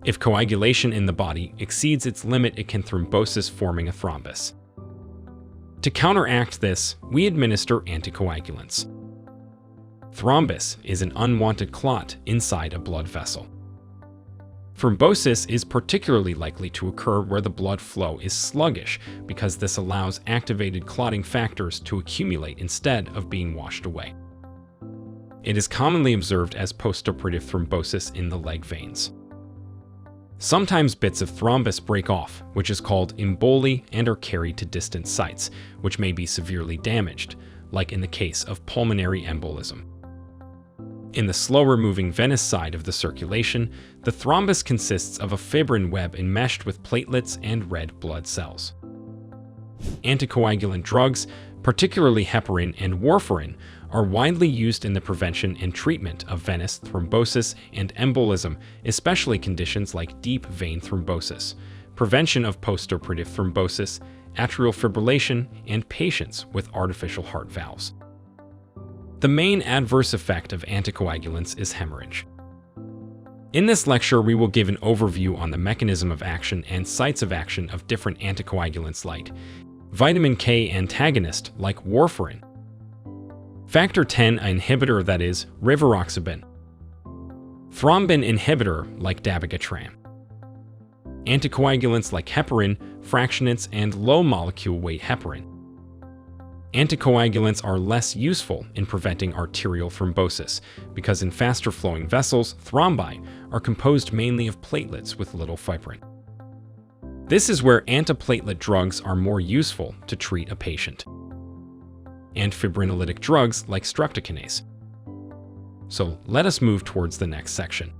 If coagulation in the body exceeds its limit, it can thrombosis, forming a thrombus. To counteract this, we administer anticoagulants. Thrombus is an unwanted clot inside a blood vessel. Thrombosis is particularly likely to occur where the blood flow is sluggish because this allows activated clotting factors to accumulate instead of being washed away. It is commonly observed as postoperative thrombosis in the leg veins. Sometimes bits of thrombus break off, which is called emboli, and are carried to distant sites, which may be severely damaged, like in the case of pulmonary embolism. In the slower-moving venous side of the circulation, the thrombus consists of a fibrin web enmeshed with platelets and red blood cells. Anticoagulant drugs, particularly heparin and warfarin, are widely used in the prevention and treatment of venous thrombosis and embolism, especially conditions like deep vein thrombosis, prevention of postoperative thrombosis, atrial fibrillation, and patients with artificial heart valves. The main adverse effect of anticoagulants is hemorrhage. In this lecture, we will give an overview on the mechanism of action and sites of action of different anticoagulants like vitamin K antagonist like Warfarin, Factor X inhibitor that is Rivaroxiban, Thrombin Inhibitor like Dabigatrin, anticoagulants like heparin, fractionates, and low-molecule weight heparin. Anticoagulants are less useful in preventing arterial thrombosis because in faster-flowing vessels, thrombi are composed mainly of platelets with little fibrin. This is where anti-platelet drugs are more useful to treat a patient, and fibrinolytic drugs like streptokinase. So let us move towards the next section.